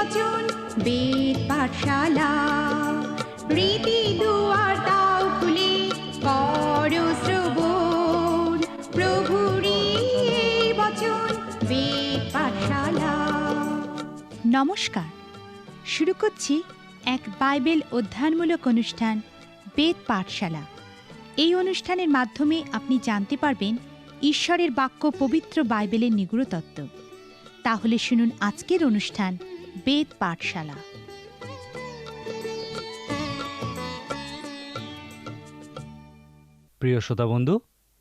বচন বেদ পাঠশালা। রীতি দুয়ার দাও খুলে করো শ্রবণ, প্রভুরই এই বচন বেদ পাঠশালা। নমস্কার, শুরু করছি এক বাইবেল অধ্যয়নমূলক অনুষ্ঠান বেদ পাঠশালা। এই অনুষ্ঠানের মাধ্যমে আপনি জানতে পারবেন ঈশ্বরের বাক্য পবিত্র বাইবেলের নিগূঢ় তত্ত্ব। তাহলে শুনুন আজকের অনুষ্ঠান বেদ পাঠশালা। প্রিয় শ্রোতা বন্ধু,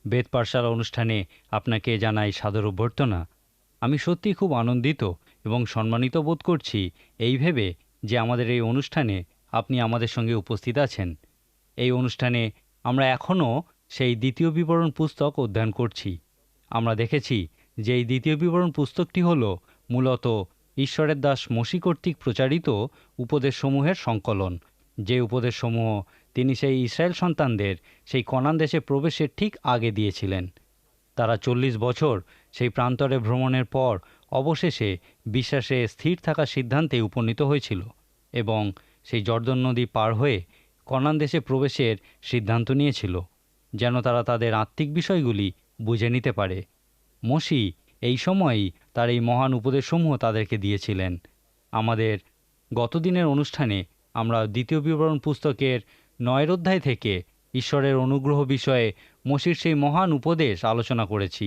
বেদ পাঠশালা অনুষ্ঠানে আপনাকে জানাই সাদর অভ্যর্থনা। আমি সত্যি খুব আনন্দিত এবং সম্মানিত বোধ করছি এই ভেবে যে আমাদের এই অনুষ্ঠানে আপনি আমাদের সঙ্গে উপস্থিত আছেন। এই অনুষ্ঠানে আমরা এখনও সেই দ্বিতীয় বিবরণ পুস্তক অধ্যয়ন করছি। আমরা দেখেছি যে এই দ্বিতীয় বিবরণ পুস্তকটি হল মূলত ঈশ্বরের দাস মসি কর্তৃক প্রচারিত উপদেশসমূহের সংকলন, যে উপদেশসমূহ তিনি সেই ইসরায়েল সন্তানদের সেই কনান দেশে প্রবেশের ঠিক আগে দিয়েছিলেন। তারা 40 বছর সেই প্রান্তরে ভ্রমণের পর অবশেষে বিশ্বাসে স্থির থাকার সিদ্ধান্তে উপনীত হয়েছিল এবং সেই জর্দন নদী পার হয়ে কনান দেশে প্রবেশের সিদ্ধান্ত নিয়েছিল, যেন তারা তাদের আত্মিক বিষয়গুলি বুঝে নিতে পারে। মসি এই সময়ই তার এই মহান উপদেশসমূহ তাদেরকে দিয়েছিলেন। আমাদের গতদিনের অনুষ্ঠানে আমরা দ্বিতীয় বিবরণ পুস্তকের 9 অধ্যায় থেকে ঈশ্বরের অনুগ্রহ বিষয়ে মসির সেই মহান উপদেশ আলোচনা করেছি।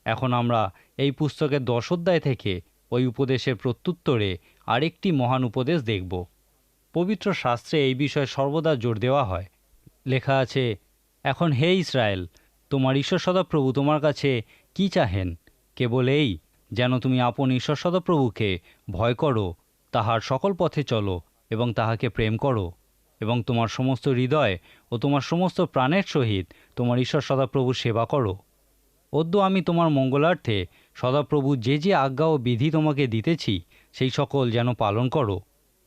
এখন আমরা এই পুস্তকের 10 অধ্যায় থেকে ওই উপদেশের প্রত্যুত্তরে আরেকটি মহান উপদেশ দেখব। পবিত্র শাস্ত্রে এই বিষয়ে সর্বদা জোর দেওয়া হয়। লেখা আছে, এখন হে ইসরায়েল, তোমার ঈশ্বর সদাপ্রভু তোমার কাছে কি চাহেন? কেবল এই, যেন তুমি আপন ঈশ্বর সদাপ্রভুকে ভয় করো, তাহার সকল পথে চলো এবং তাহাকে প্রেম করো এবং তোমার সমস্ত হৃদয় ও তোমার সমস্ত প্রাণের সহিত তোমার ঈশ্বর সদাপ্রভুর সেবা করো। অদ্য আমি তোমার মঙ্গলার্থে সদাপ্রভু যে যে আজ্ঞা ও বিধি তোমাকে দিতেছি সেই সকল যেন পালন করো।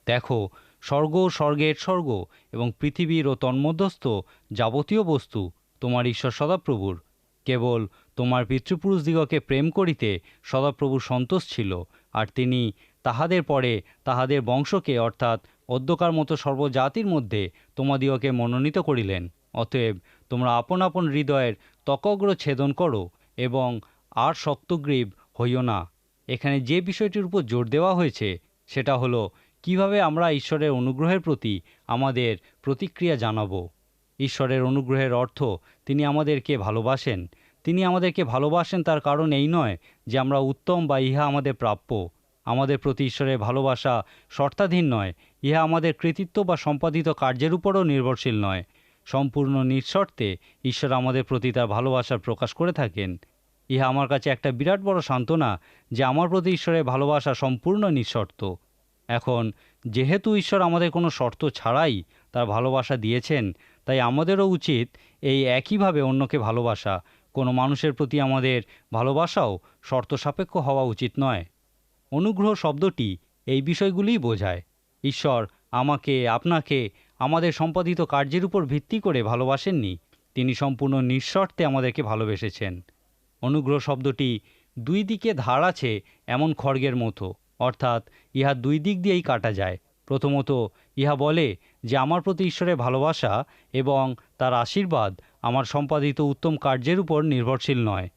দেখো, স্বর্গ, স্বর্গের স্বর্গ এবং পৃথিবীর ও তন্মধ্যস্থ যাবতীয় বস্তু তোমার ঈশ্বর সদাপ্রভুর। কেবল তোমার পিতৃপুরুষদিগকে প্রেম করিতে সদাপ্রভুর সন্তোষ ছিল, আর তিনি তাহাদের পরে তাহাদের বংশকে অর্থাৎ অদ্যকার মতো সর্বজাতির মধ্যে তোমাদিগকে মনোনীত করিলেন। অতএব তোমরা আপন আপন হৃদয়ের ত্বকগ্র ছেদন করো এবং আর শক্তগ্রীব হইও না। এখানে যে বিষয়টির উপর জোর দেওয়া হয়েছে সেটা হলো কিভাবে আমরা ঈশ্বরের অনুগ্রহের প্রতি আমাদের প্রতিক্রিয়া জানাবো। ঈশ্বরের অনুগ্রহের অর্থ তিনি আমাদেরকে ভালোবাসেন। তিনি আমাদেরকে ভালোবাসেন তার কারণ এই নয় যে আমরা উত্তম বা ইহা আমাদের প্রাপ্য। আমাদের প্রতি ঈশ্বরের ভালোবাসা শর্তাধীন নয়। ইহা আমাদের কৃতিত্ব বা সম্পাদিত কার্যের উপরও নির্ভরশীল নয়। সম্পূর্ণ নিঃশর্তে ঈশ্বর আমাদের প্রতি তার ভালোবাসার প্রকাশ করে থাকেন। ইহা আমার কাছে একটা বিরাট বড় সান্ত্বনা যে আমার প্রতি ঈশ্বরের ভালোবাসা সম্পূর্ণ নিঃশর্ত। এখন যেহেতু ঈশ্বর আমাদের কোনো শর্ত ছাড়াই তার ভালোবাসা দিয়েছেন, তাই আমাদেরও উচিত এই একইভাবে অন্যকে ভালোবাসা। কোনো মানুষের প্রতি আমাদের ভালোবাসাও শর্ত সাপেক্ষ হওয়া উচিত নয়। অনুগ্রহ শব্দটি এই বিষয়গুলিই বোঝায়। ঈশ্বর আমাকে, আপনাকে আমাদের সম্পাদিত কার্যের উপর ভিত্তি করে ভালোবাসেননি, তিনি সম্পূর্ণ নিঃশর্তে আমাদেরকে ভালোবেসেছেন। অনুগ্রহ শব্দটি দুই দিকে ধার আছে এমন খড়গের মতো, অর্থাৎ ইহা দুই দিক দিয়েই কাটা যায়। প্রথমত ইহা বলে যে আমার প্রতি ঈশ্বরের ভালোবাসা এবং তার আশীর্বাদ আমার সম্পাদিত উত্তম কার্যের উপর নির্ভরশীল নয়।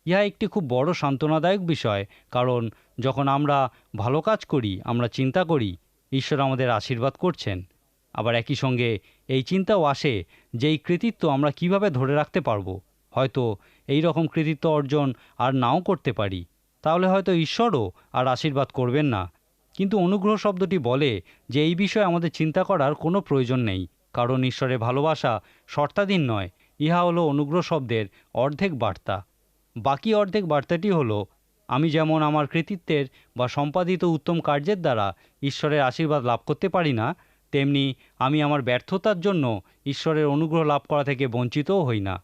ইহা একটি খুব বড় সান্ত্বনাদায়ক বিষয়, কারণ যখন আমরা ভালো কাজ করি আমরা চিন্তা করি ঈশ্বর আমাদের আশীর্বাদ করছেন। আবার একই সঙ্গে এই চিন্তাও আসে যে এই কৃতিত্ব আমরা কিভাবে ধরে রাখতে পারবো। হয়তো এই রকম কৃতিত্ব অর্জন আর নাও করতে পারি, তাহলে হয়তো ঈশ্বরও আর আশীর্বাদ করবেন না। কিন্তু অনুগ্রহ শব্দটি বলে যে এই বিষয়ে আমাদের চিন্তা করার কোনো প্রয়োজন নেই, কারণ ঈশ্বরের ভালোবাসা শর্তাধীন নয়। ইহা হলো অনুগ্রহ শব্দের অর্ধেক বার্তা। বাকি অর্ধেক বার্তাটি হলো, আমি যেমন আমার কৃতিত্বের বা সম্পাদিত উত্তম কার্যের দ্বারা ঈশ্বরের আশীর্বাদ লাভ করতে পারি না, তেমনি আমি আমার ব্যর্থতার জন্য ঈশ্বরের অনুগ্রহ লাভ করা থেকে বঞ্চিতও হই না।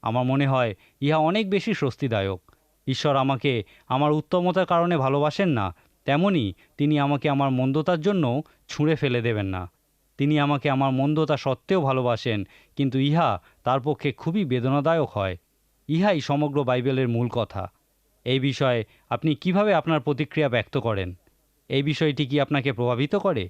আমার মনে হয় ইহা অনেক বেশি স্বস্তিদায়ক। ঈশ্বর আমাকে আমার উত্তমতার কারণে ভালোবাসেন না, তেমনি তিনি আমাকে আমার মন্দতার জন্য ছুঁড়ে ফেলে দেবেন না। তিনি আমাকে আমার মন্দতা সত্ত্বেও ভালোবাসেন, কিন্তু ইহা তার পক্ষে খুবই বেদনাদায়ক হয়। ইহাই সমগ্র বাইবেলের মূল কথা। এই বিষয়ে আপনি কিভাবে আপনার প্রতিক্রিয়া ব্যক্ত করেন? এই বিষয়টি কি আপনাকে প্রভাবিত করে?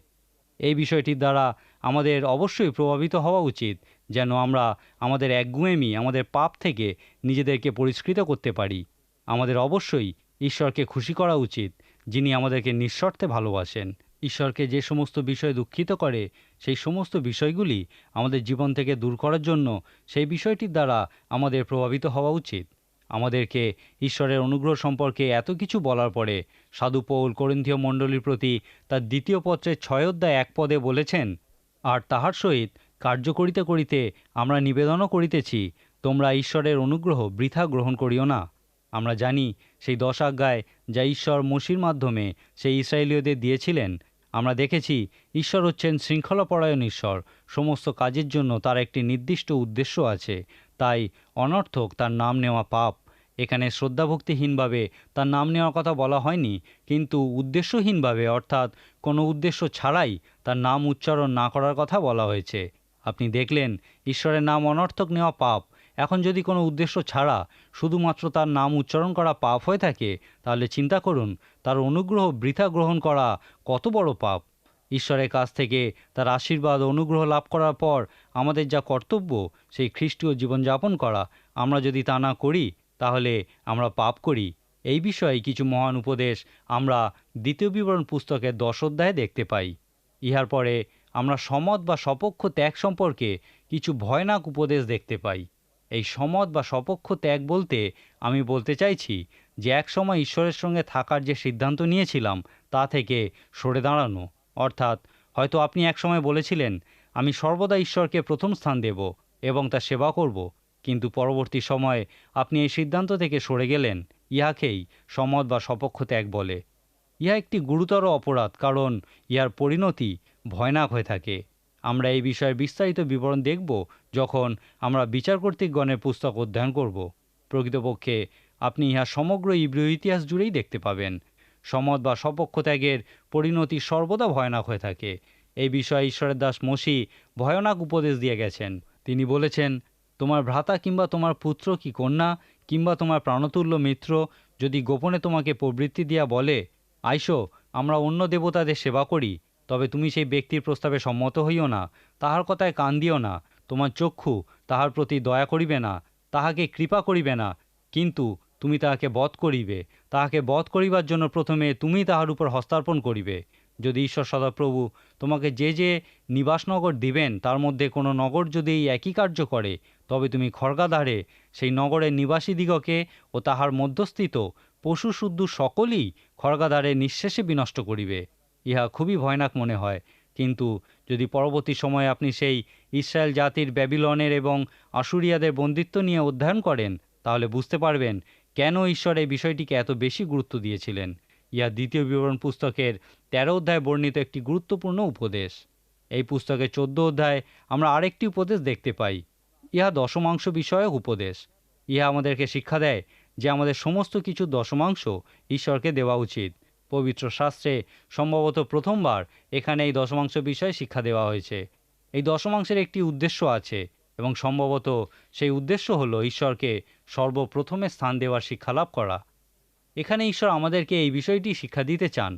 এই বিষয়টির দ্বারা আমাদের অবশ্যই প্রভাবিত হওয়া উচিত, যেন আমরা আমাদের একগুঁয়েমি, আমাদের পাপ থেকে নিজেদেরকে পরিষ্কৃত করতে পারি। আমাদের অবশ্যই ঈশ্বরকে খুশি করা উচিত, যিনি আমাদেরকে নিঃশর্তে ভালোবাসেন। ঈশ্বরকে যে সমস্ত বিষয় দুঃখিত করে, সেই সমস্ত বিষয়গুলি আমাদের জীবন থেকে দূর করার জন্য সেই বিষয়টির দ্বারা আমাদের প্রভাবিত হওয়া উচিত। আমাদেরকে ঈশ্বরের অনুগ্রহ সম্পর্কে এত কিছু বলার পরে সাধু পৌল করিন্থীয় মণ্ডলীর প্রতি তার 2 পত্রের 6 অধ্যায় 1 পদে বলেছেন, আর তাহার সহিত কার্য করিতে করিতে আমরা নিবেদনও করিতেছি, তোমরা ঈশ্বরের অনুগ্রহ বৃথা গ্রহণ করিও না। আমরা জানি সেই 10 আজ্ঞায় যা ঈশ্বর মোশির মাধ্যমে সেই ইসরায়েলীয়দের দিয়েছিলেন, আমরা দেখেছি ঈশ্বর হচ্ছেন শৃঙ্খলাপরায়ণ ঈশ্বর। সমস্ত কাজের জন্য তার একটি নির্দিষ্ট উদ্দেশ্য আছে। তাই অনর্থক তার নাম নেওয়া পাপ। এখানে শ্রদ্ধাভক্তিহীনভাবে তার নাম নেওয়ার কথা বলা হয়নি, কিন্তু উদ্দেশ্যহীনভাবে, অর্থাৎ কোনো উদ্দেশ্য ছাড়াই তার নাম উচ্চারণ না করার কথা বলা হয়েছে। আপনি দেখলেন ঈশ্বরের নাম অনর্থক নেওয়া পাপ। এখন যদি কোনো উদ্দেশ্য ছাড়া শুধুমাত্র তার নাম উচ্চারণ করা পাপ হয়ে থাকে, তাহলে চিন্তা করুন তার অনুগ্রহ বৃথা গ্রহণ করা কত বড় পাপ। ঈশ্বরের কাছ থেকে তার আশীর্বাদ অনুগ্রহ লাভ করার পর আমাদের যা কর্তব্য সেই খ্রিস্টীয় জীবনযাপন করা, আমরা যদি তা না করি তাহলে আমরা পাপ করি। এই বিষয়ে কিছু মহান উপদেশ আমরা 2 বিবরণ পুস্তকের 10 অধ্যায়ে দেখতে পাই। ইহার পরে আমরা সমত বা সপক্ষ ত্যাগ সম্পর্কে কিছু ভয়ানক উপদেশ দেখতে পাই। এই সমত বা সপক্ষ ত্যাগ বলতে আমি বলতে চাইছি যে এক সময় ঈশ্বরের সঙ্গে থাকার যে সিদ্ধান্ত নিয়েছিলাম তা থেকে সরে দাঁড়ানো। অর্থাৎ হয়তো আপনি এক সময় বলেছিলেন, আমি সর্বদা ঈশ্বরকে প্রথম স্থান দেব এবং তার সেবা করব, কিন্তু পরবর্তী সময়ে আপনি এই সিদ্ধান্ত থেকে সরে গেলেন। ইহাকেই সমত বা সপক্ষ ত্যাগ বলে। ইহা একটি গুরুতর অপরাধ, কারণ ইহার পরিণতি ভয়ানক হয়ে থাকে। আমরা এই বিষয়ে বিস্তারিত বিবরণ দেখব যখন আমরা বিচার কর্তৃকগণের পুস্তক অধ্যয়ন করব। প্রকৃতপক্ষে আপনি ইহা সমগ্র ইব্রিয় ইতিহাস জুড়েই দেখতে পাবেন। সমত বা সপক্ষ ত্যাগের পরিণতি সর্বদা ভয়ানক হয়ে থাকে। এই বিষয়ে ঈশ্বরের দাস মোশি ভয়ানক উপদেশ দিয়ে গেছেন। তিনি বলেছেন, তোমার ভ্রাতা কিংবা তোমার পুত্র কি কন্যা কিংবা তোমার প্রাণতুল্য মিত্র যদি গোপনে তোমাকে প্রবৃত্তি দিয়া বলে, আইসো আমরা অন্য দেবতাদের সেবা করি, তবে তুমি সেই ব্যক্তির প্রস্তাবে সম্মত হইও না, তাহার কথায় কান দিও না, তোমার চক্ষু তাহার প্রতি দয়া করিবে না, তাহাকে কৃপা করিবে না, কিন্তু তুমি তাহাকে বধ করিবে। তাহাকে বধ করিবার জন্য প্রথমে তুমি তাহার উপর হস্তার্পণ করিবে। যদি ঈশ্বর সদাপ্রভু তোমাকে যে যে নিবাসনগর দিবেন তার মধ্যে কোনো নগর যদি এই একই কার্য করে, তবে তুমি খড়গাধারে সেই নগরের নিবাসীদিগকে ও তাহার মধ্যস্থিত পশু শুদ্ধ সকলই খড়গাধারে নিঃশেষে বিনষ্ট করিবে। ইহা খুবই ভয়ানক মনে হয়, কিন্তু যদি পরবর্তী সময়ে আপনি সেই ইসরায়েল জাতির ব্যাবিলনের এবং আশুরিয়াদের বন্দিত্ব নিয়ে অধ্যয়ন করেন, তাহলে বুঝতে পারবেন কেন ঈশ্বর এই বিষয়টিকে এত বেশি গুরুত্ব দিয়েছিলেন। ইহা 2 বিবরণ পুস্তকের 13 অধ্যায়ে বর্ণিত একটি গুরুত্বপূর্ণ উপদেশ। এই পুস্তকের 14 অধ্যায়ে আমরা আরেকটি উপদেশ দেখতে পাই। ইহা দশমাংশ বিষয়ক উপদেশ। ইহা আমাদেরকে শিক্ষা দেয় যে আমাদের সমস্ত কিছু দশমাংশ ঈশ্বরকে দেওয়া উচিত। পবিত্র শাস্ত্রে সম্ভবত প্রথমবার এখানে এই দশমাংশ বিষয়ে শিক্ষা দেওয়া হয়েছে। এই দশমাংশের একটি উদ্দেশ্য আছে এবং সম্ভবত সেই উদ্দেশ্য হলো ঈশ্বরকে সর্বপ্রথমে স্থান দেওয়ার শিক্ষালাভ করা। এখানে ঈশ্বর আমাদেরকে এই বিষয়টি শিক্ষা দিতে চান।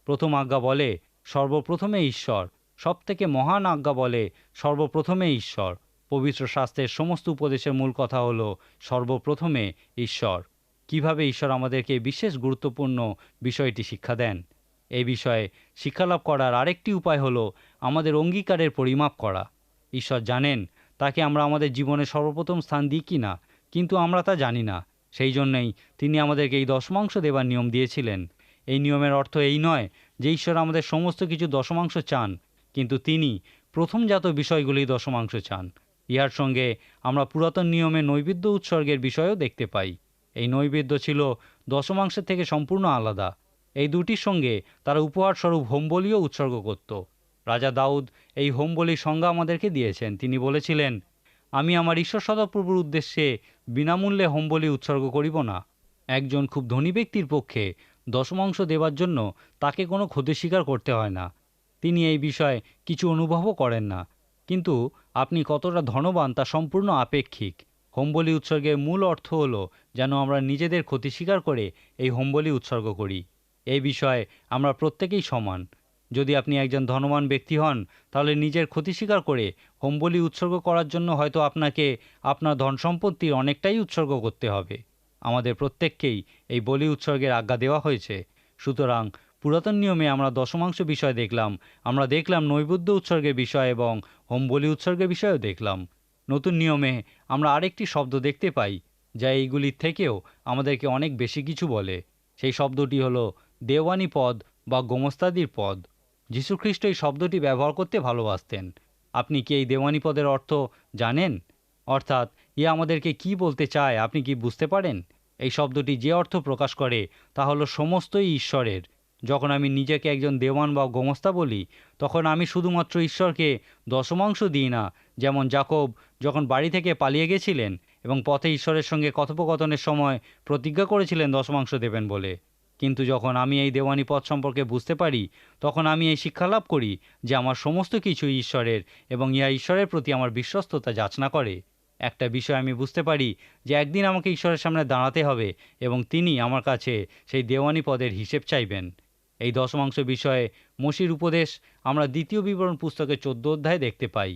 প্রথম আজ্ঞা বলে সর্বপ্রথমে ঈশ্বর, সবথেকে মহান আজ্ঞা বলে সর্বপ্রথমে ঈশ্বর। পবিত্র শাস্ত্রের সমস্ত উপদেশের মূল কথা হলো সর্বপ্রথমে ঈশ্বর। কিভাবে ঈশ্বর আমাদেরকে বিশেষ গুরুত্বপূর্ণ বিষয়টি শিক্ষা দেন। এই বিষয়ে শিক্ষালাভ করার আরেকটি উপায় হলো আমাদের অঙ্গীকারের পরিমাপ করা। ঈশ্বর জানেন তাকে আমরা আমাদের জীবনে সর্বপ্রথম স্থান দিই কি না, কিন্তু আমরা তা জানি না। সেই জন্যই তিনি আমাদেরকে এই দশমাংশ দেবার নিয়ম দিয়েছিলেন। এই নিয়মের অর্থ এই নয় যে ঈশ্বর আমাদের সমস্ত কিছু দশমাংশ চান, কিন্তু তিনি প্রথমজাত বিষয়গুলি দশমাংশ চান। ইহার সঙ্গে আমরা পুরাতন নিয়মে নৈবেদ্য উৎসর্গের বিষয়ও দেখতে পাই। এই নৈবেদ্য ছিল দশমাংশের থেকে সম্পূর্ণ আলাদা। এই দুটির সঙ্গে তারা উপহার স্বরূপ হোমবলিও উৎসর্গ করত। রাজা দাউদ এই হোমবলির সংজ্ঞা আমাদেরকে দিয়েছেন। তিনি বলেছিলেন, আমি আমার ঈশ্বর সদাপ্রভুর উদ্দেশ্যে বিনামূল্যে হোমবলি উৎসর্গ করিব না। একজন খুব ধনী ব্যক্তির পক্ষে দশমাংশ দেওয়ার জন্য তাকে কোনো ক্ষতি স্বীকার করতে হয় না। তিনি এই বিষয়ে কিছু অনুভবও করেন না। কিন্তু আপনি কতটা ধনবান তা সম্পূর্ণ আপেক্ষিক। হোমবলি উৎসর্গের মূল অর্থ হলো যেন আমরা নিজেদের ক্ষতি স্বীকার করে এই হোমবলি উৎসর্গ করি। এই বিষয়ে আমরা প্রত্যেকেই সমান। যদি আপনি একজন ধনবান ব্যক্তি হন, তাহলে নিজের ক্ষতি স্বীকার করে হোমবলি উৎসর্গ করার জন্য হয়তো আপনাকে আপনার ধন সম্পত্তির অনেকটাই উৎসর্গ করতে হবে। আমাদের প্রত্যেককেই এই বলি উৎসর্গের আজ্ঞা দেওয়া হয়েছে। সুতরাং পুরাতন নিয়মে আমরা দশমাংশ বিষয় দেখলাম, আমরা দেখলাম নৈবেদ্য উৎসর্গের বিষয় এবং হোম বলি উৎসর্গের বিষয়ও দেখলাম। নতুন নিয়মে আমরা আরেকটি শব্দ দেখতে পাই যা এইগুলির থেকেও আমাদেরকে অনেক বেশি কিছু বলে। সেই শব্দটি হলো দেওয়ানি পদ বা গোমস্তাদির পদ। যীশুখ্রিস্ট এই শব্দটি ব্যবহার করতে ভালোবাসতেন। আপনি কি এই দেওয়ানি পদের অর্থ জানেন? অর্থাৎ আমাদেরকে কি বলতে চায় আপনি কি বুঝতে পারেন? এই শব্দটি যে অর্থ প্রকাশ করে তা হলো সমস্তই ঈশ্বরের। যখন আমি নিজেকে একজন দেওয়ান বা গোমস্তা বলি, তখন আমি শুধুমাত্র ঈশ্বরকে দশমাংশ দিই না। যেমন যাকব যখন বাড়ি থেকে পালিয়ে গেছিলেন এবং পথে ঈশ্বরের সঙ্গে কথোপকথনের সময় প্রতিজ্ঞা করেছিলেন দশমাংশ দেবেন বলে। কিন্তু যখন আমি এই দেওয়ানি পথ সম্পর্কে বুঝতে পারি, তখন আমি এই শিক্ষা লাভ করি যে আমার সমস্ত কিছুই ঈশ্বরের এবং ইহা ঈশ্বরের প্রতি আমার বিশ্বস্ততা যাচনা করে। একটা বিষয় আমি বুঝতে পারি যে একদিন আমাকে ঈশ্বরের সামনে দাঁড়াতে হবে এবং তিনি আমার কাছে সেই দেওয়ানি পদের হিসেব চাইবেন। এই দশমাংশ বিষয়ে মসির উপদেশ আমরা দ্বিতীয় বিবরণ পুস্তকের 14 অধ্যায়ে দেখতে পাই।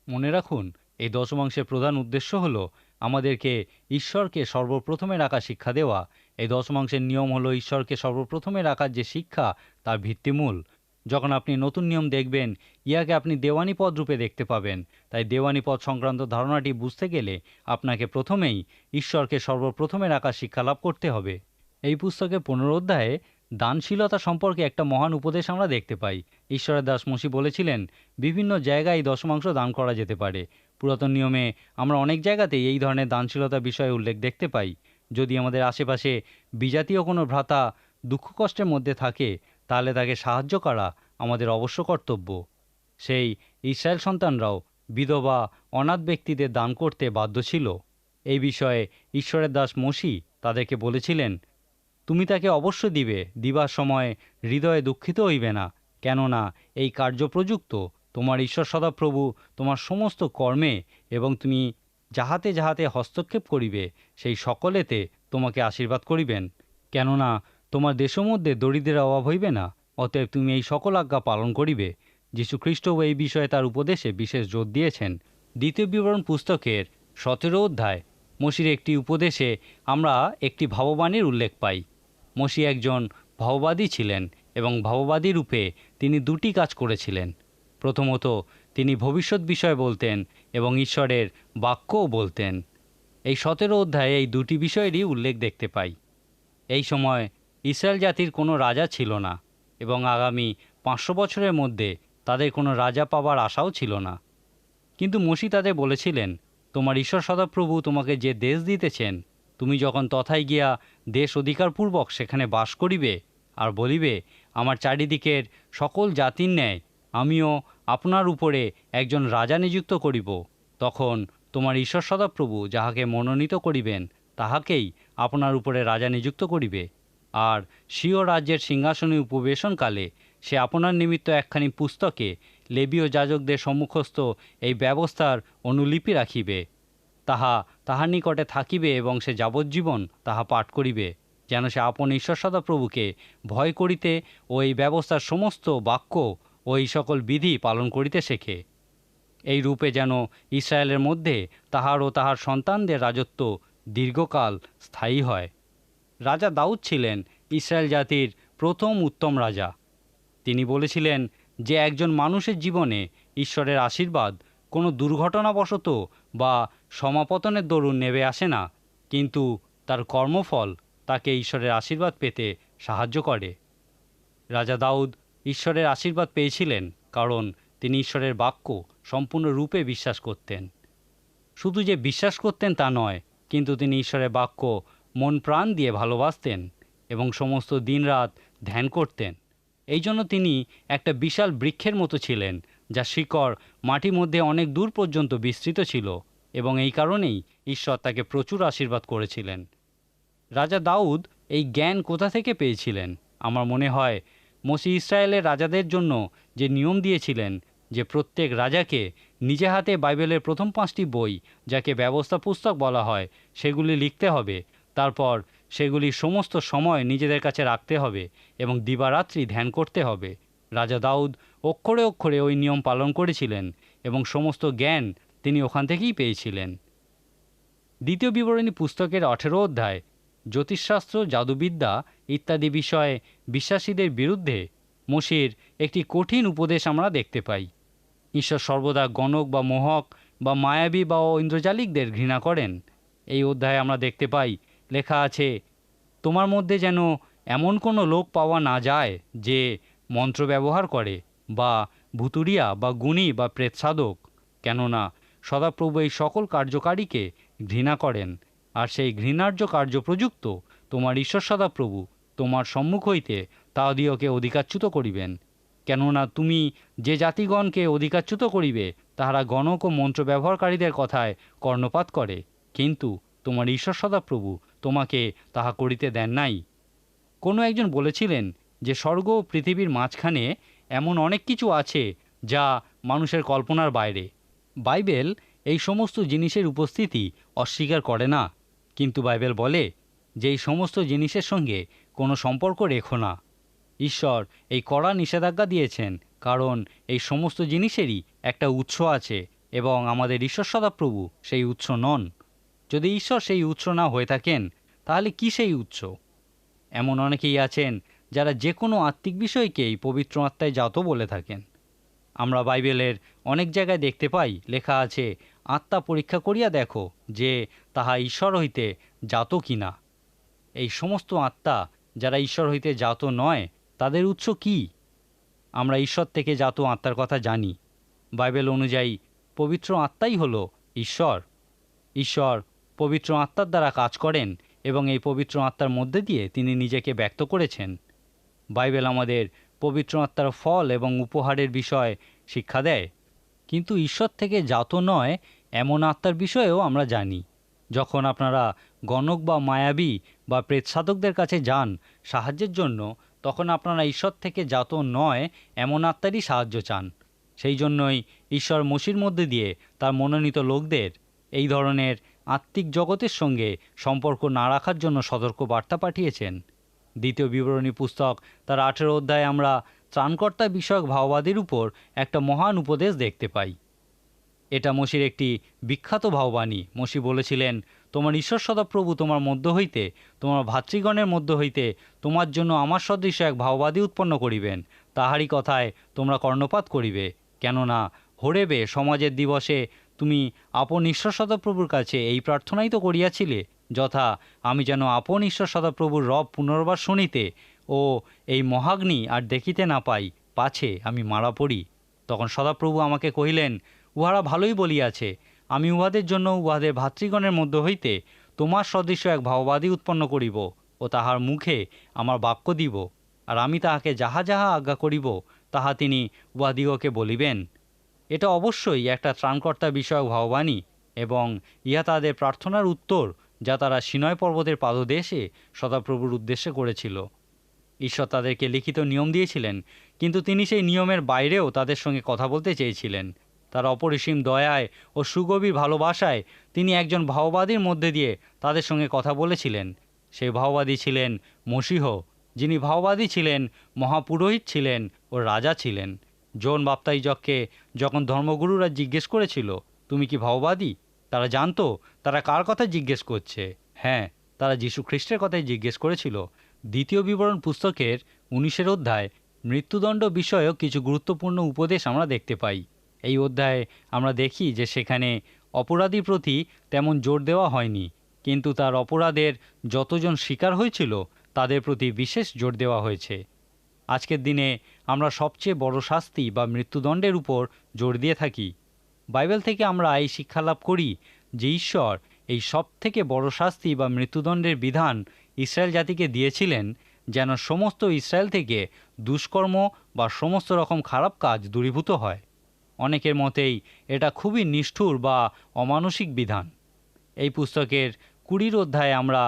মনে রাখুন, এই দশমাংশের প্রধান উদ্দেশ্য হলো আমাদেরকে ঈশ্বরকে সর্বপ্রথমে রাখা শিক্ষা দেওয়া। এই দশমাংশের নিয়ম হলো ঈশ্বরকে সর্বপ্রথমে রাখার যে শিক্ষা তার ভিত্তিমূল। যখন আপনি নতুন নিয়ম দেখবেন, ইয়াকে আপনি দেওয়ানি পদ রূপে দেখতে পাবেন। তাই দেওয়ানি পদ সংক্রান্ত ধারণাটি বুঝতে গেলে আপনাকে প্রথমেই ঈশ্বরকে সর্বপ্রথমে রাখার শিক্ষা লাভ করতে হবে। এই পুস্তকে 15 অধ্যায়ে দানশীলতা সম্পর্কে একটা মহান উপদেশ আমরা দেখতে পাই। ঈশ্বরের দাস মসি বলেছিলেন বিভিন্ন জায়গায় দশমাংশ দান করা যেতে পারে। পুরাতন নিয়মে আমরা অনেক জায়গাতেই এই ধরনের দানশীলতা বিষয়ে উল্লেখ দেখতে পাই। যদি আমাদের আশেপাশে বিজাতীয় কোনো ভ্রাতা দুঃখ কষ্টের মধ্যে থাকে, তাহলে তাকে সাহায্য করা আমাদের অবশ্য কর্তব্য। সেই ইসরায়েল সন্তানরাও বিধবা অনাথ ব্যক্তিদের দান করতে বাধ্য ছিল। এই বিষয়ে ঈশ্বরের দাস মসি তাদেরকে বলেছিলেন, তুমি তাকে অবশ্য দিবে, দিবার সময় হৃদয়ে দুঃখিত হইবে না, কেননা এই কার্য প্রযুক্ত তোমার ঈশ্বর সদাপ্রভু তোমার সমস্ত কর্মে এবং তুমি যাহাতে যাহাতে হস্তক্ষেপ করিবে সেই সকলেতে তোমাকে আশীর্বাদ করিবেন, কেননা তোমার দেশের মধ্যে দরিদ্রের অভাব হইবে না। অতএব তুমি এই সকল আজ্ঞা পালন করিবে। যীশুখ্রিস্টও এই বিষয়ে তার উপদেশে বিশেষ জোর দিয়েছেন। দ্বিতীয় বিবরণ পুস্তকের 17 অধ্যায় মসির একটি উপদেশে আমরা একটি ভাববাণীর উল্লেখ পাই। মসি একজন ভাববাদী ছিলেন এবং ভাববাদী রূপে তিনি দুটি কাজ করেছিলেন। প্রথমত, তিনি ভবিষ্যৎ বিষয় বলতেন এবং ঈশ্বরের বাক্যও বলতেন। এই 17 অধ্যায়ে এই দুটি বিষয়েরই উল্লেখ দেখতে পাই। এই সময় ইসরায়েল জাতির কোনো রাজা ছিল না এবং আগামী 500 বছরের মধ্যে তাদের কোনো রাজা পাবার আশাও ছিল না। কিন্তু মসি তাদের বলেছিলেন, তোমার ঈশ্বর সদাপ্রভু তোমাকে যে দেশ দিতেছেন, তুমি যখন তথায় গিয়া দেশ অধিকারপূর্বক সেখানে বাস করিবে আর বলিবে, আমার চারিদিকের সকল জাতির ন্যায় আমিও আপনার উপরে একজন রাজা নিযুক্ত করিব, তখন তোমার ঈশ্বর সদাপ্রভু যাহাকে মনোনীত করিবেন তাহাকেই আপনার উপরে রাজা নিযুক্ত করিবে। আর স্বীয় রাজ্যের সিংহাসনে উপবেশনকালে সে আপনার নিমিত্ত একখানি পুস্তকে লেবীয় যাজকদের সম্মুখস্থ এই ব্যবস্থার অনুলিপি রাখিবে। তাহার নিকটে থাকিবে এবং সে যাবজ্জীবন তাহা পাঠ করিবে, যেন সে আপন ঈশ্বর সদাপ্রভুকে ভয় করিতে ও এই ব্যবস্থার সমস্ত বাক্য ও এই সকল বিধি পালন করিতে শেখে। এই রূপে যেন ইসরায়েলের মধ্যে তাহার ও তাহার সন্তানদের রাজত্ব দীর্ঘকাল স্থায়ী হয়। রাজা দাউদ ছিলেন ইসরায়েল জাতির প্রথম উত্তম রাজা। তিনি বলেছিলেন যে একজন মানুষের জীবনে ঈশ্বরের আশীর্বাদ কোনো দুর্ঘটনাবশত বা সমাপতনের দরুন নেমে আসে না, কিন্তু তার কর্মফল তাকে ঈশ্বরের আশীর্বাদ পেতে সাহায্য করে। রাজা দাউদ ঈশ্বরের আশীর্বাদ পেয়েছিলেন কারণ তিনি ঈশ্বরের বাক্য সম্পূর্ণরূপে বিশ্বাস করতেন। শুধু যে বিশ্বাস করতেন তা নয়, কিন্তু তিনি ঈশ্বরের বাক্য মন প্রাণ দিয়ে ভালোবাসতেন এবং সমস্ত দিনরাত ধ্যান করতেন। এই জন্য তিনি একটা বিশাল বৃক্ষের মতো ছিলেন, যা শিকড় মাটির মধ্যে অনেক দূর পর্যন্ত বিস্তৃত ছিল এবং এই কারণেই ঈশ্বর তাকে প্রচুর আশীর্বাদ করেছিলেন। রাজা দাউদ এই জ্ঞান কোথা থেকে পেয়েছিলেন? আমার মনে হয় মসি ইসরায়েলের রাজাদের জন্য যে নিয়ম দিয়েছিলেন যে প্রত্যেক রাজাকে নিজে হাতে বাইবেলের প্রথম 5টি বই, যাকে ব্যবস্থা পুস্তক বলা হয়, সেগুলি লিখতে হবে। তারপর সেগুলি সমস্ত সময় নিজেদের কাছে রাখতে হবে এবং দিবারাত্রি ধ্যান করতে হবে। রাজা দাউদ অক্ষরে অক্ষরে ওই নিয়ম পালন করেছিলেন এবং সমস্ত জ্ঞান তিনি ওখান থেকেই পেয়েছিলেন। দ্বিতীয় বিবরণী পুস্তকের 18 অধ্যায় জ্যোতিষশাস্ত্র, জাদুবিদ্যা ইত্যাদি বিষয়ে বিশ্বাসীদের বিরুদ্ধে মোশির একটি কঠিন উপদেশ আমরা দেখতে পাই। ঈশ্বর সর্বদা গণক বা মোহক বা মায়াবী বা ঐন্দ্রজালিকদের ঘৃণা করেন। এই অধ্যায়ে আমরা দেখতে পাই লেখা আছে, তোমার মধ্যে যেন এমন কোনো লোক পাওয়া না যায় যে মন্ত্র ব্যবহার করে বা ভুতুরিয়া বা গুণী বা প্রেতসাধক, কেননা সদাপ্রভু এই সকল কার্যকারীকে ঘৃণা করেন, আর সেই ঘৃণার্য কার্য প্রযুক্ত তোমার ঈশ্বর সদাপ্রভু তোমার সম্মুখ হইতে তাহাদিওকে অধিকাচ্যুত করিবেন। কেননা তুমি যে জাতিগণকে অধিকাচ্যুত করিবে তাহারা গণক ও মন্ত্র ব্যবহারকারীদের কথায় কর্ণপাত করে, কিন্তু তোমার ঈশ্বর সদাপ্রভু তোমাকে তাহা করিতে দেন নাই। কোনো একজন বলেছিলেন যে স্বর্গ ও পৃথিবীর মাঝখানে এমন অনেক কিছু আছে যা মানুষের কল্পনার বাইরে। বাইবেল এই সমস্ত জিনিসের উপস্থিতি অস্বীকার করে না, কিন্তু বাইবেল বলে যে এই সমস্ত জিনিসের সঙ্গে কোনো সম্পর্ক রেখো না। ঈশ্বর এই কড়া নিষেধাজ্ঞা দিয়েছেন, কারণ এই সমস্ত জিনিসেরই একটা উৎস আছে এবং আমাদের ঈশ্বর সদাপ্রভু সেই উৎস নন। যদি ঈশ্বর সেই উৎস না হয়ে থাকেন তাহলে কি সেই উৎস? এমন অনেকেই আছেন যারা যে কোনো আত্মিক বিষয়কেই পবিত্র আত্মায় জাত বলে থাকেন। আমরা বাইবেলের অনেক জায়গায় দেখতে পাই লেখা আছে, আত্মা পরীক্ষা করিয়া দেখো যে তাহা ঈশ্বর হইতে জাত কিনা। এই সমস্ত আত্মা যারা ঈশ্বর হইতে জাত নয় তাদের উৎস কি? আমরা ঈশ্বর থেকে জাত আত্মার কথা জানি। বাইবেল অনুযায়ী পবিত্র আত্মাই হলো ঈশ্বর। ঈশ্বর পবিত্র আত্মার দ্বারা কাজ করেন এবং এই পবিত্র আত্মার মধ্যে দিয়ে তিনি নিজেকে ব্যক্ত করেছেন। বাইবেল আমাদের পবিত্র আত্মার ফল এবং উপহারের বিষয় শিক্ষা দেয়, কিন্তু ঈশ্বর থেকে জাত নয় এমন আত্মার বিষয়েও আমরা জানি। যখন আপনারা গণক বা মায়াবী বা প্রেতসাধকদের কাছে যান সাহায্যের জন্য, তখন আপনারা ঈশ্বর থেকে জাত নয় এমন আত্মারই সাহায্য চান। সেই জন্যই ঈশ্বর মসির মধ্যে দিয়ে তার মনোনীত লোকদের এই ধরনের আত্মিক জগতের সঙ্গে সম্পর্ক না রাখার জন্য সতর্ক বার্তা পাঠিয়েছেন। দ্বিতীয় বিবরণী পুস্তক তার 18 অধ্যায়ে আমরা ত্রাণকর্তা বিষয়ক ভাওবাদীর উপর একটা মহান উপদেশ দেখতে পাই। এটা মসির একটি বিখ্যাত ভাওবাণী। মসি বলেছিলেন, তোমার ঈশ্বর সদাপ্রভু তোমার মধ্য হইতে তোমার ভাতৃগণের মধ্য হইতে তোমার জন্য আমার সদৃশ এক ভাওবাদী উৎপন্ন করিবেন, তাহারই কথায় তোমরা কর্ণপাত করিবে। কেননা হোরেবে সমাজের দিবসে তুমি আপন ঈশ্বর সদাপ্রভুর কাছে এই প্রার্থনাই তো করিয়াছিলে, যথা, আমি যেন আপন ঈশ্বর সদাপ্রভুর রব পুনর্বার শুনিতে ও এই মহাগ্নি আর দেখিতে না পাই, পাছে আমি মারা পড়ি। তখন সদাপ্রভু আমাকে কহিলেন, উহারা ভালোই বলিয়াছে, আমি উহাদের জন্য উহাদের ভাতৃগণের মধ্য হইতে তোমার সদৃশ এক ভাওবাদী উৎপন্ন করিব ও তাহার মুখে আমার বাক্য দিব, আর আমি তাহাকে যাহা যাহা আজ্ঞা করিব তাহা তিনি উহাদিগকে বলিবেন। এটা অবশ্যই একটা ত্রাণকর্তা বিষয়ক ভাওবাণী এবং ইহা তাদের প্রার্থনার উত্তর যা তারা সিনয় পর্বতের পাদদেশে সদাপ্রভুর উদ্দেশ্যে করেছিল। ঈশ্বর তাদেরকে লিখিত নিয়ম দিয়েছিলেন, কিন্তু তিনি সেই নিয়মের বাইরেও তাদের সঙ্গে কথা বলতে চেয়েছিলেন। তার অপরিসীম দয়ায় ও সুগভীর ভালোবাসায় তিনি একজন ভাওবাদীর মধ্যে দিয়ে তাদের সঙ্গে কথা বলেছিলেন। সেই ভাওবাদী ছিলেন মসীহ, যিনি ভাওবাদী ছিলেন, মহাপুরোহিত ছিলেন ও রাজা ছিলেন। জন বাপ্তাইজককে যখন ধর্মগুরুরা জিজ্ঞেস করেছিল, তুমি কি ভাওবাদী, তারা জানতো তারা কার কথা জিজ্ঞেস করছে। হ্যাঁ, তারা যীশু খ্রিস্টের কথাই জিজ্ঞেস করেছিল। দ্বিতীয় বিবরণ পুস্তকের 19 অধ্যায় মৃত্যুদণ্ড বিষয়ক কিছু গুরুত্বপূর্ণ উপদেশ আমরা দেখতে পাই। এই অধ্যায়ে আমরা দেখি যে সেখানে অপরাধীর প্রতি তেমন জোর দেওয়া হয়নি, কিন্তু তার অপরাধের যতজন শিকার হয়েছিল তাদের প্রতি বিশেষ জোর দেওয়া হয়েছে। আজকের দিনে আমরা সবচেয়ে বড় শাস্তি বা মৃত্যুদণ্ডের উপর জোর দিয়ে থাকি। বাইবেল থেকে আমরা এই শিক্ষা লাভ করি যে ঈশ্বর এই সব থেকে বড় শাস্তি বা মৃত্যুদণ্ডের বিধান ইসরায়েল জাতিকে দিয়েছিলেন, যেন সমস্ত ইসরায়েল থেকে দুষ্কর্ম বা সমস্ত রকম খারাপ কাজ দূরীভূত হয়। অনেকের মতেই এটা খুবই নিষ্ঠুর বা অমানসিক বিধান। এই পুস্তকের 20 অধ্যায়ে আমরা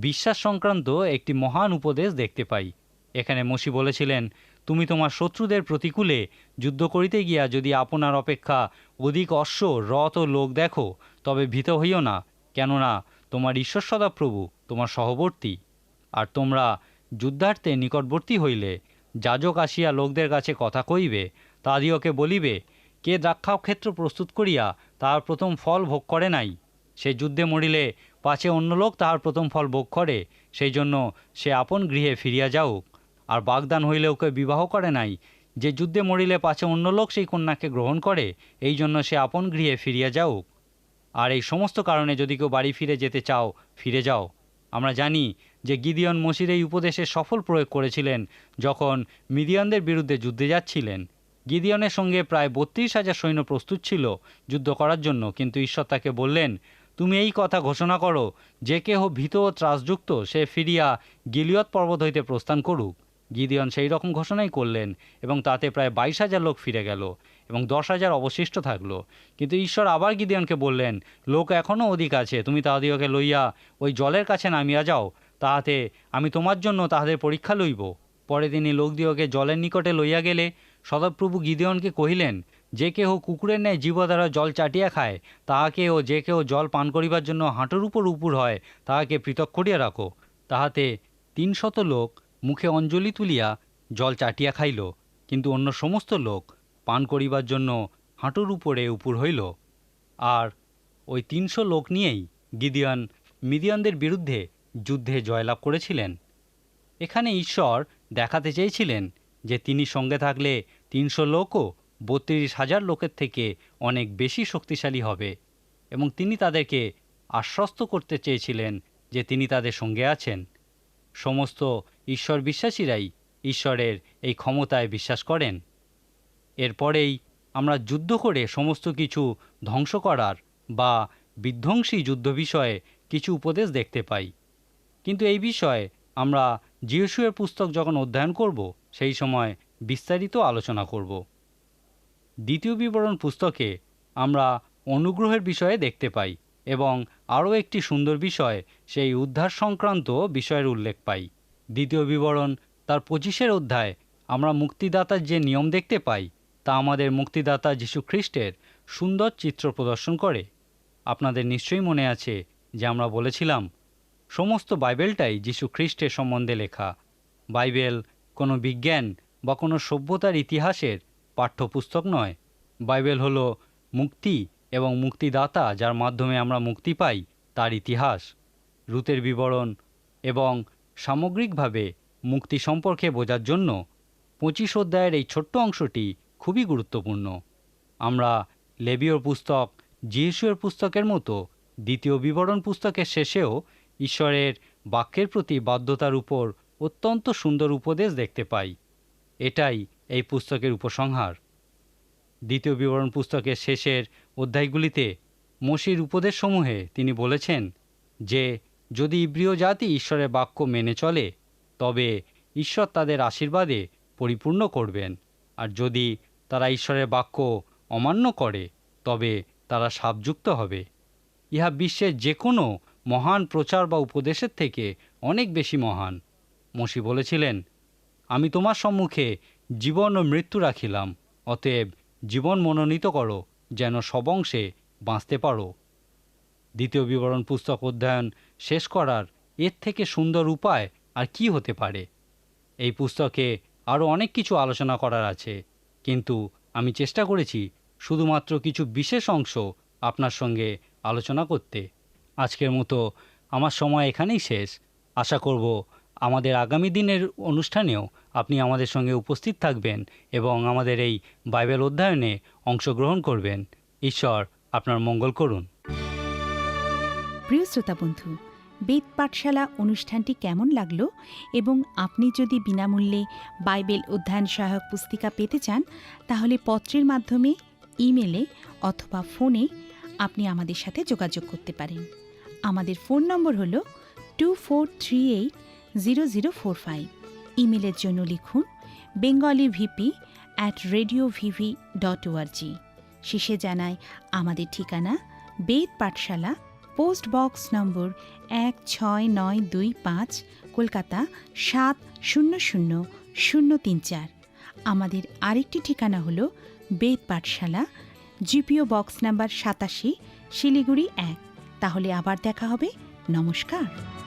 বিশ্বাস সংক্রান্ত একটি মহান উপদেশ দেখতে পাই। এখানে মসি বলেছিলেন, তুমি তোমার শত্রুদের প্রতিকূলে যুদ্ধ করিতে গিয়া যদি আপনার অপেক্ষা অধিক অশ্ব, রথ ও লোক দেখো, তবে ভীত হইও না, কেননা তোমার ঈশ্বর সদাপ্রভু তোমার সহবর্তী। আর তোমরা যুদ্ধার্থে নিকটবর্তী হইলে যাজক আসিয়া লোকদের কাছে কথা কইবে, তাদিওকে বলিবে, কে দ্রাক্ষাক্ষেত্র প্রস্তুত করিয়া তাহার প্রথম ফল ভোগ করে নাই, সে যুদ্ধে মরিলে পাছে অন্য লোক তাহার প্রথম ফল ভোগ করে, সেই জন্য সে আপন গৃহে ফিরিয়া যাউক। আর বাগদান হইলে ওকে বিবাহ করে নাই, যে যুদ্ধে মরিলে পাছে অন্য লোক সেই কন্যাকে গ্রহণ করে, এই জন্য সে আপন গৃহে ফিরিয়া যাউক। আর এই সমস্ত কারণে যদি কেউ বাড়ি ফিরে যেতে চাও, ফিরে যাও। আমরা জানি যে গিদিয়ন মোশির এই উপদেশের সফল প্রয়োগ করেছিলেন যখন মিদিয়ানদের বিরুদ্ধে যুদ্ধে যাচ্ছিলেন। গিদিয়নের সঙ্গে প্রায় 32,000 সৈন্য প্রস্তুত ছিল যুদ্ধ করার জন্য, কিন্তু ঈশ্বর তাকে বললেন, তুমি এই কথা ঘোষণা করো, যে কেহ ভীত ও ত্রাসযুক্ত সে ফিরিয়া গিলিয়ত পর্বত হইতে প্রস্থান করুক। গিদিয়ন সেই রকম ঘোষণাই করলেন এবং তাতে প্রায় 22,000 লোক ফিরে গেল এবং 10,000 অবশিষ্ট থাকলো। কিন্তু ঈশ্বর আবার গিদিয়নকে বললেন, লোক এখনও অধিক আছে, তুমি তাহাদিওকে লইয়া ওই জলের কাছে নামিয়া যাও, তাহাতে আমি তোমার জন্য তাহাদের পরীক্ষা লইব। পরে তিনি লোকদিওকে জলের নিকটে লইয়া গেলে সদাপ্রভু গিদিয়নকে কহিলেন, যে কেহ কুকুরের ন্যায় জিহ্বা দ্বারা জল চাটিয়া খায়, তাহাকে ও যে কেহ জল পান করিবার জন্য হাঁটুর উপর উপুর হয়, তাহাকে পৃথক করিয়া রাখো। তাহাতে 300 লোক মুখে অঞ্জলি তুলিয়া জল চাটিয়া খাইল, কিন্তু অন্য সমস্ত লোক পান করিবার জন্য হাঁটুর উপরে উপুর হইল। আর ওই 300 লোক নিয়েই গিদিয়ন মিদিয়ানদের বিরুদ্ধে যুদ্ধে জয়লাভ করেছিলেন। এখানে ঈশ্বর দেখাতে চেয়েছিলেন যে তিনি সঙ্গে থাকলে 300 লোকও 32,000 লোকের থেকে অনেক বেশি শক্তিশালী হবে, এবং তিনি তাদেরকে আশ্বস্ত করতে চেয়েছিলেন যে তিনি তাদের সঙ্গে আছেন। সমস্ত ঈশ্বর বিশ্বাসীরাই ঈশ্বরের এই ক্ষমতায় বিশ্বাস করেন। এরপরেই আমরা যুদ্ধ করে সমস্ত কিছু ধ্বংস করার বা বিধ্বংসী যুদ্ধ বিষয়ে কিছু উপদেশ দেখতে পাই। কিন্তু এই বিষয়ে আমরা যিশয়ের পুস্তক যখন অধ্যয়ন করব, সেই সময় বিস্তারিত আলোচনা করব। দ্বিতীয় বিবরণ পুস্তকে আমরা অনুগ্রহের বিষয়ে দেখতে পাই এবং আরও একটি সুন্দর বিষয়, সেই উদ্ধার সংক্রান্ত বিষয়ের উল্লেখ পাই। দ্বিতীয় বিবরণ তার 25 অধ্যায় আমরা মুক্তিদাতার যে নিয়ম দেখতে পাই, তা আমাদের মুক্তিদাতা যীশু খ্রিস্টের সুন্দর চিত্র প্রদর্শন করে। আপনাদের নিশ্চয়ই মনে আছে যে আমরা বলেছিলাম সমস্ত বাইবেলটাই যীশু খ্রিস্টের সম্বন্ধে লেখা। বাইবেল কোনো বিজ্ঞান বা কোনো সভ্যতার ইতিহাসের পাঠ্যপুস্তক নয়। বাইবেল হলো মুক্তি এবং মুক্তিদাতা, যার মাধ্যমে আমরা মুক্তি পাই, তার ইতিহাস। রুতের বিবরণ এবং সামগ্রিকভাবে মুক্তি সম্পর্কে বোঝার জন্য 25 অধ্যায়ের এই ছোট্ট অংশটি খুবই গুরুত্বপূর্ণ। আমরা লেবীয়র পুস্তক, যিশয়ের পুস্তকের মতো দ্বিতীয় বিবরণ পুস্তকের শেষেও ঈশ্বরের বাক্যের প্রতি বাধ্যতার উপর অত্যন্ত সুন্দর উপদেশ দেখতে পাই। এটাই এই পুস্তকের উপসংহার। দ্বিতীয় বিবরণ পুস্তকের শেষের অধ্যায়গুলিতে মোশির উপদেশসমূহে তিনি বলেছেন যে যদি ইব্রিয় জাতি ঈশ্বরের বাক্য মেনে চলে, তবে ঈশ্বর তাদের আশীর্বাদে পরিপূর্ণ করবেন, আর যদি তারা ঈশ্বরের বাক্য অমান্য করে, তবে তারা শাপযুক্ত হবে। ইহা বিশ্বের যে কোনো মহান প্রচার বা উপদেশের থেকে অনেক বেশি মহান। মোশি বলেছিলেন, আমি তোমার সম্মুখে জীবন ও মৃত্যু রাখিলাম, অতএব জীবন মনোনীত করো, যেন সবংশে বাঁচতে পারো। দ্বিতীয় বিবরণ পুস্তক অধ্যয়ন শেষ করার এর থেকে সুন্দর উপায় আর কি হতে পারে? এই পুস্তকে আরও অনেক কিছু আলোচনা করার আছে, কিন্তু আমি চেষ্টা করেছি শুধুমাত্র কিছু বিশেষ অংশ আপনার সঙ্গে আলোচনা করতে। আজকের মতো আমার সময় এখানেই শেষ। আশা করব আমাদের আগামী দিনের অনুষ্ঠানেও আপনি আমাদের সঙ্গে উপস্থিত থাকবেন এবং আমাদের এই বাইবেল অধ্যয়নে অংশগ্রহণ করবেন। ঈশ্বর আপনার মঙ্গল করুন। প্রিয় শ্রোতা বন্ধু, বেদ পাঠশালা অনুষ্ঠানটি কেমন লাগলো? এবং আপনি যদি বিনামূল্যে বাইবেল অধ্যয়ন সহায়ক পুস্তিকা পেতে চান, তাহলে পত্রের মাধ্যমে, ইমেলে অথবা ফোনে আপনি আমাদের সাথে যোগাযোগ করতে পারেন। আমাদের ফোন নম্বর হল 24380045। ইমেলের জন্য লিখুন bengalivp@radiovv.org। শেষে জানাই আমাদের ঠিকানা বেদ পাঠশালা, পোস্ট বক্স নম্বর 16925, কলকাতা 700034। আমাদের আরেকটি ঠিকানা হল বেদ পাঠশালা, জিপিও বক্স নাম্বার 87, শিলিগুড়ি 1। তাহলে আবার দেখা হবে। নমস্কার।